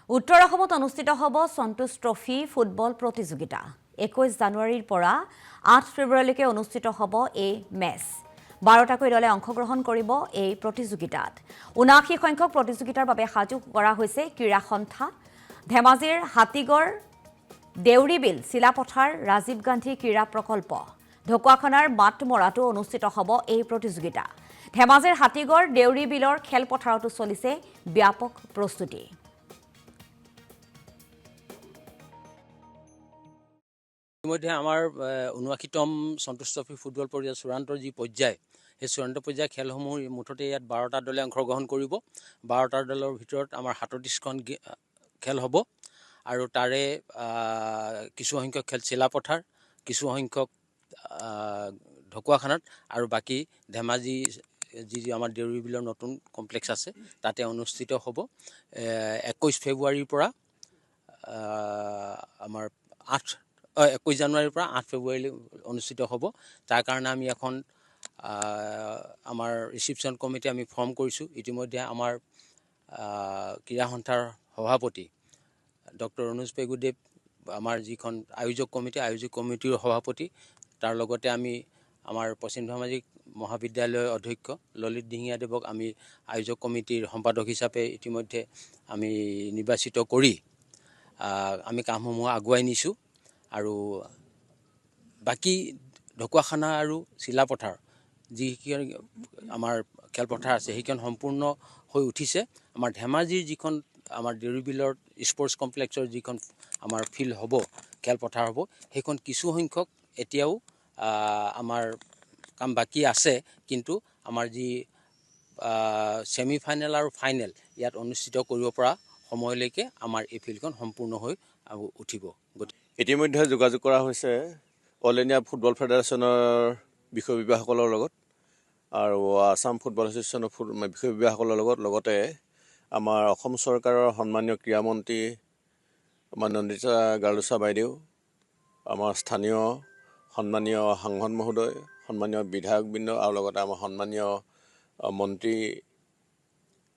উত্তৰ অসমত অনুষ্ঠিত হ'ব সন্তোষ ট্ৰফী ফুটবল প্ৰতিযোগিতা 21 জানুৱাৰীৰ পৰা 8 ফেব্ৰুৱাৰীলৈকে অনুষ্ঠিত হ'ব এই মেচ 12টাকৈ দলে অংশগ্ৰহণ কৰিব এই প্ৰতিযোগিতাত 79 সংখ্যক প্ৰতিযোগিতাৰ বাবে সাজু কৰা হৈছে ক্ৰীড়া সন্থা ধেমাজিৰ হাতীগড় দেউৰিবিল চিলাপথাৰ ৰাজীৱ গান্ধী ক্ৰীড়া প্ৰকল্প ঢকুৱাখানাৰ মাতমৰাটো অনুষ্ঠিত হ'ব এই প্ৰতিযোগিতা ধেমাজিৰ হাতীগড় দেউৰিবিলৰ খেলপথাৰতো চলিছে ব্যাপক প্ৰস্তুতি ইতিমধ্যে আমাৰ 79তম সন্তোষ ট্ৰফী ফুটবল পৰ্যায়ৰ চূড়ান্তৰ যি পৰ্যায় সেই চূড়ান্ত পৰ্যায়ৰ খেলসমূহ মুঠতে ইয়াত 12টা দলে অংশগ্ৰহণ কৰিব 12টা দলৰ ভিতৰত আমাৰ 37খন খেল হ'ব আৰু তাৰে কিছু সংখ্যক খেল চিলাপথাৰ কিছু সংখ্যক ঢকুৱাখানাত আৰু বাকী ধেমাজি যি আমাৰ দেউৰিবিলৰ নতুন কমপ্লেক্স আছে তাতে অনুষ্ঠিত হ'ব 21 ফেব্ৰুৱাৰীৰ পৰা আমাৰ 21 জানুৱাৰীৰ পৰা 8 ফেব্ৰুৱাৰীলৈ অনুষ্ঠিত হ'ব তাৰ কাৰণে আমি এখন আমাৰ ৰিসিপশ্যন কমিটি আমি ফৰ্ম কৰিছোঁ ইতিমধ্যে আমাৰ ক্ৰীড়া সন্থাৰ সভাপতি ডক্টৰ অনুজ পেগুদেৱ আমাৰ যিখন আয়োজক কমিটিৰ সভাপতি তাৰ লগতে আমি আমাৰ পশ্চিম ধেমাজি মহাবিদ্যালয়ৰ অধ্যক্ষ ললিত দিহিঙীয়াদেৱক আমি আয়োজক কমিটিৰ সম্পাদক হিচাপে ইতিমধ্যে আমি নিৰ্বাচিত কৰি আমি কামসমূহ আগুৱাই নিছোঁ আৰু বাকি ঢকুৱাখানা আৰু চিলাপথাৰ যি আমাৰ খেলপথাৰ আছে সেইখন সম্পূৰ্ণ হৈ উঠিছে আমাৰ ধেমাজিৰ যিখন আমাৰ দেউৰিবিলৰ স্পৰ্টছ কমপ্লেক্সৰ যিখন আমাৰ ফিল্ড হ'ব খেলপথাৰ হ'ব সেইখন কিছু সংখ্যক এতিয়াও আমাৰ কাম বাকি আছে কিন্তু আমাৰ যি সেমি ফাইনেল আৰু ফাইনেল ইয়াত অনুষ্ঠিত কৰিব পৰা সময়লৈকে আমাৰ এই ফিল্ডখন সম্পূৰ্ণ হৈ উঠিব ইতিমধ্যে যোগাযোগ কৰা হৈছে অল ইণ্ডিয়া ফুটবল ফেডাৰেশ্যনৰ বিষয় বিভাগসকলৰ লগত আৰু আসাম ফুটবল এছ'চিয়েশ্যনৰ বিষয় বিভাগসকলৰ লগতে আমাৰ অসম চৰকাৰৰ সন্মানীয় ক্ৰীড়ামন্ত্ৰী আমাৰ নন্দিতা গালুছা বাইদেউ আমাৰ স্থানীয় সন্মানীয় সাংসদ মহোদয় সন্মানীয় বিধায়কবৃন্দ আৰু লগতে আমাৰ সন্মানীয় মন্ত্ৰী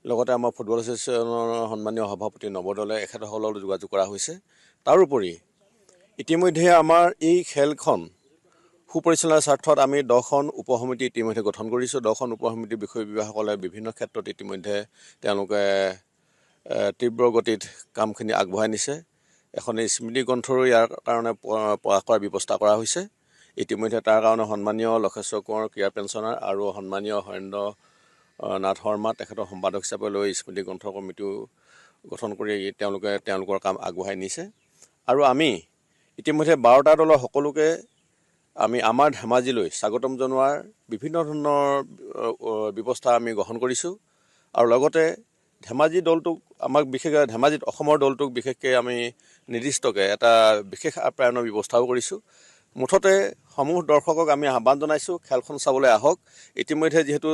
লগতে আমাৰ ফুটবল এছ'চিয়েশ্যনৰ সন্মানীয় সভাপতি নৱদলে এখেতসকলৰ যোগাযোগ কৰা হৈছে তাৰোপৰি ইতিমধ্যে আমাৰ এই খেলখন সুপৰিচালনাৰ স্বাৰ্থত আমি 10খন উপসমিতি ইতিমধ্যে গঠন কৰিছোঁ 10খন উপসমিতিৰ বিষয় বিভাগসকলে বিভিন্ন ক্ষেত্ৰত ইতিমধ্যে তেওঁলোকে তীব্ৰ গতিত কামখিনি আগবঢ়াই নিছে এখন স্মৃতি গ্ৰন্থৰো ইয়াৰ কাৰণে প্ৰকাশ কৰাৰ ব্যৱস্থা কৰা হৈছে ইতিমধ্যে তাৰ কাৰণে সন্মানীয় লক্ষেশ্বৰ কোঁৱৰ ক্ৰীড়া পেঞ্চনাৰ আৰু সন্মানীয় হৰেন্দ্ৰ নাথ শৰ্মা তেখেতৰ সম্পাদক হিচাপে লৈ স্মৃতি গ্ৰন্থ কমিটিও গঠন কৰি তেওঁলোকৰ কাম আগবঢ়াই নিছে আৰু আমি ইতিমধ্যে 12টা দলৰ সকলোকে আমি আমাৰ ধেমাজিলৈ স্বাগতম জনোৱাৰ বিভিন্ন ধৰণৰ ব্যৱস্থা আমি গ্ৰহণ কৰিছোঁ আৰু লগতে ধেমাজি দলটোক আমাক বিশেষকৈ ধেমাজিত অসমৰ দলটোক বিশেষকৈ আমি নিৰ্দিষ্টকৈ এটা বিশেষ আপ্যায়নৰ ব্যৱস্থাও কৰিছোঁ মুঠতে সমূহ দৰ্শকক আমি আহ্বান জনাইছোঁ খেলখন চাবলৈ আহক ইতিমধ্যে যিহেতু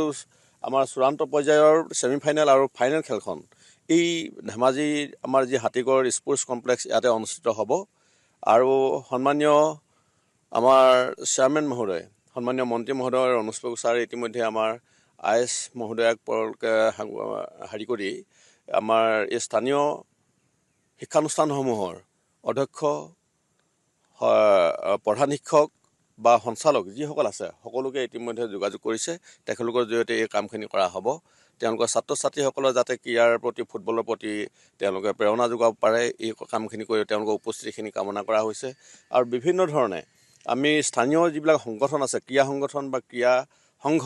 আমাৰ চূড়ান্ত পৰ্যায়ৰ ছেমি ফাইনেল আৰু ফাইনেল খেলখন এই ধেমাজি আমাৰ যি হাতীগড় স্পৰ্টছ কমপ্লেক্স ইয়াতে অনুষ্ঠিত হ'ব আৰু সন্মানীয় আমাৰ চেয়াৰমেন মহোদয় সন্মানীয় মন্ত্ৰী মহোদয় অনুজ পেগু ছাৰে ইতিমধ্যে আমাৰ IS মহোদয়াক হেৰি কৰি আমাৰ এই স্থানীয় শিক্ষানুষ্ঠানসমূহৰ অধ্যক্ষ প্ৰধান শিক্ষক বা সঞ্চালক যিসকল আছে সকলোকে ইতিমধ্যে যোগাযোগ কৰিছে তেখেতলোকৰ জৰিয়তে এই কামখিনি কৰা হ'ব তেওঁলোকৰ ছাত্ৰ ছাত্ৰীসকলৰ যাতে ক্ৰীড়াৰ প্ৰতি ফুটবলৰ প্ৰতি তেওঁলোকে প্ৰেৰণা যোগাব পাৰে এই কামখিনি কৰি তেওঁলোকৰ উপস্থিতিখিনি কামনা কৰা হৈছে আৰু বিভিন্ন ধৰণে আমি স্থানীয় যিবিলাক সংগঠন আছে ক্ৰীড়া সংগঠন বা ক্ৰীড়া সংঘ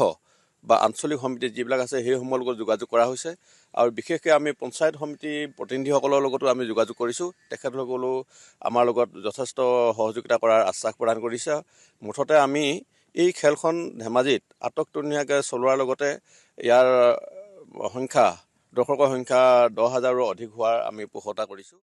বা আঞ্চলিক সমিতি যিবিলাক আছে সেইসমূহৰ লগত যোগাযোগ কৰা হৈছে আৰু বিশেষকৈ আমি পঞ্চায়ত সমিতি প্ৰতিনিধিসকলৰ লগতো আমি যোগাযোগ কৰিছোঁ তেখেতসকলেও আমাৰ লগত যথেষ্ট সহযোগিতা কৰাৰ আশ্বাস প্ৰদান কৰিছে মুঠতে আমি এই খেলখন ধেমাজিত আটকটনীয়াকৈ চলোৱাৰ লগতে ইয়াৰ দৰ্শকৰ সংখ্যা 10,000ৰো অধিক হোৱাৰ আমি পোষকতা কৰিছোঁ